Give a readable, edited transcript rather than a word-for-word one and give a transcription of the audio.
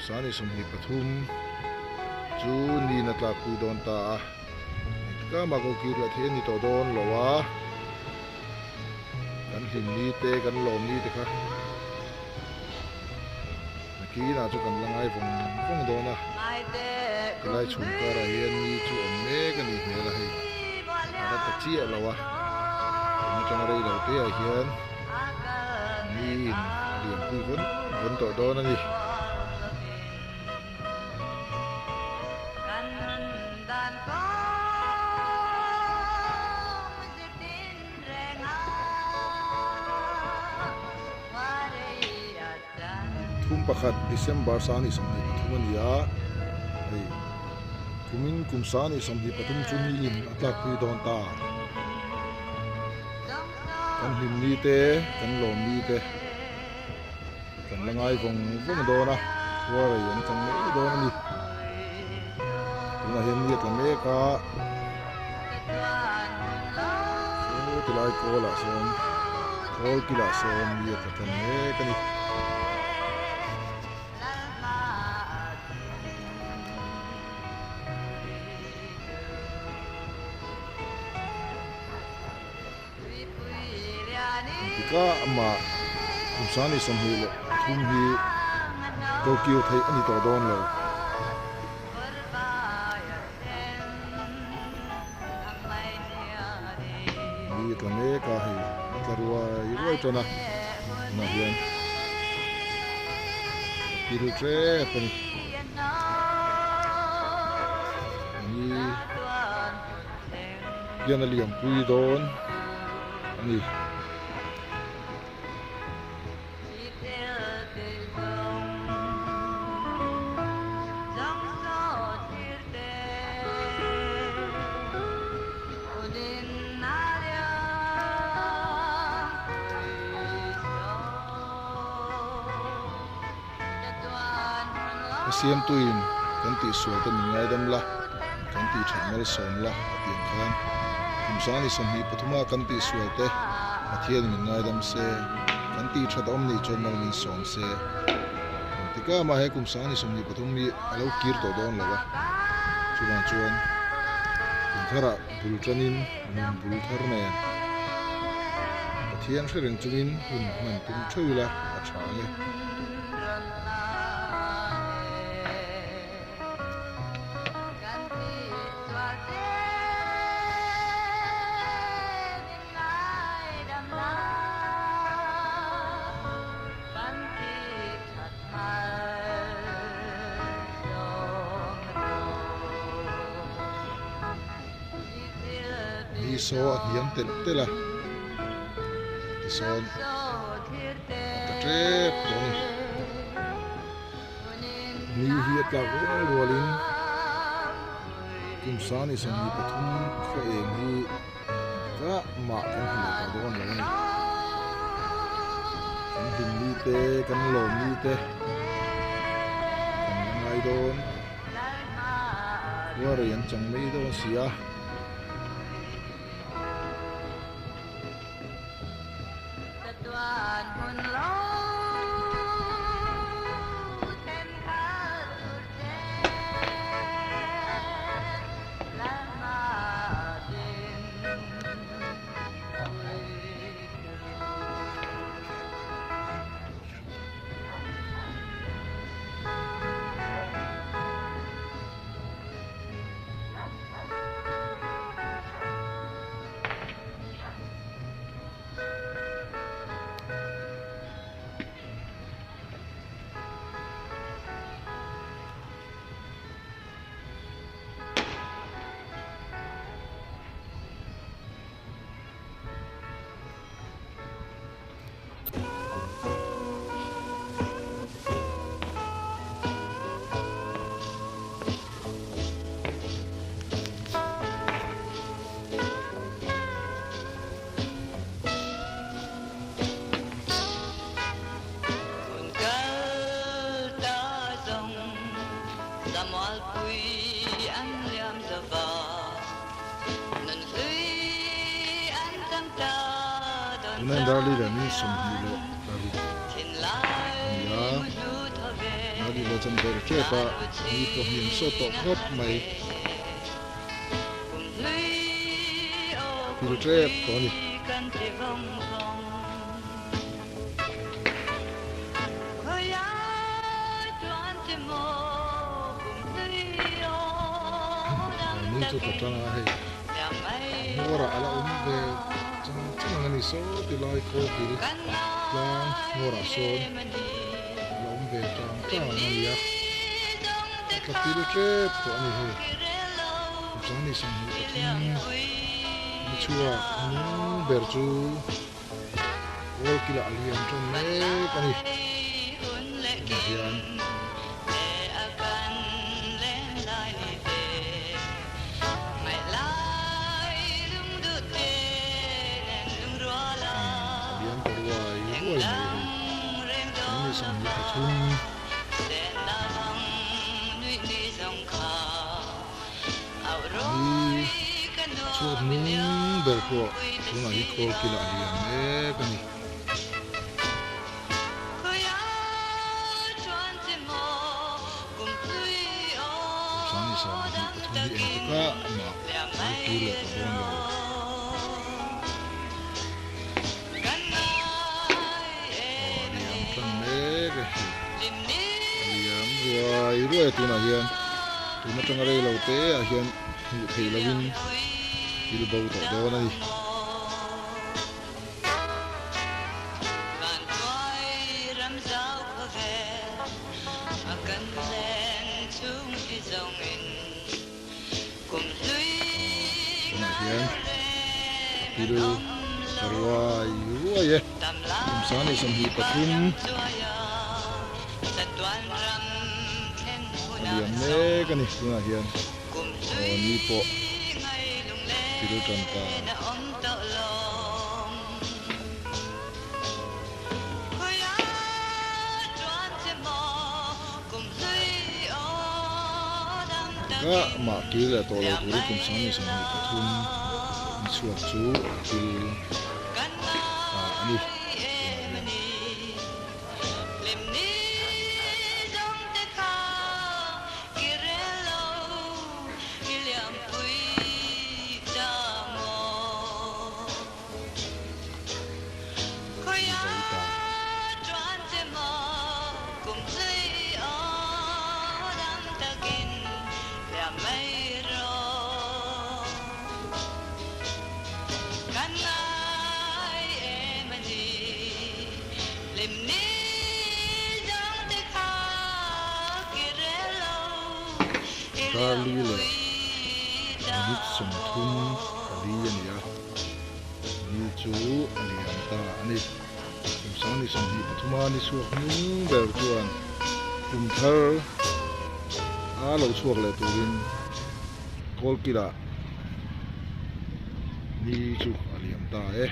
sani somhi pathum chu ni na tla pui don ta ka ma ko ki ra the ni to don lowa kan him ni te kan lom ni te kha ki na chu kan langai vong don na lai chung ka ra hian ni chu om me kan ni hme la hei ana ta chi lowa ni chang rei lo te a hian ni liam pui von to don ani thum pakhat December sani somni pathum ania ei kumin kumsani somni pathum chumi in atlak pui don ta kan him ni te kan lom ni te kan langai vong dona wa ra yan chang me don ni tuna hen ni tla me ka so tilai ko la son kol kila son ni ta kan me kan ni ka ama kumsani somhi le thum hi Tokyo thai ani to don lo ni tlame ka hi tlarwa iroi tona na hian kiru tre pani ni yan aliam pui don ani siam tuin kan ti sual ta ningai dam la kan ti thamel som la atiang khan kumsani somhi pathuma kan ti sual te athian ningai dam se kan ti thadom ni chon mal min som se tika ma he kumsani somhi pathum mi alo kir to don lawa chuan thara bul tranin mun bul thar ne athian threng chungin hun man tum thula a thale so hiam tela son ta trep don ni hi ta rolin kumsani somni pathum kha em hi ka ma kan hi ta don lo ni kan him ni te kan lo ni te kan ngai don wa re yan chang mei don sia Nên đó đi là mình sống gì đó, ya, lagi lo jam ber trepa ni ko hian so to khop mai pil trep ko ni ni chu ka tanga hei ngora ala ve chang ngani so ti lai ko pil lang ngora son lom ve tang ngani ya ka pil trep ko ni hei chang ni sang ni pathum chua berju wol kila alian ton me kani hian ni sang ni pathum ni chuột nung bel ko tuna hi kol kila alian me kani sang ni sang ni pathum ni entuka ma tu le bon lo ruai tuna hian tuna tanga rei lo te a hian hmu thei lovin pil bo to dawn ani tuna hian pil ruai e sani sam hi pathum alian me kani tuna hian ni po pil tanta ga ma ki le to lo turi kum sang ni sang ni pathum ni chuak chu pil ani kali le nit som thum kali ani ya ni chu alian ta ani kum sang ni sang hi pathuma ni suak nung ber chuan kum thar a lo chuak le turin kol kila ni chu alian ta e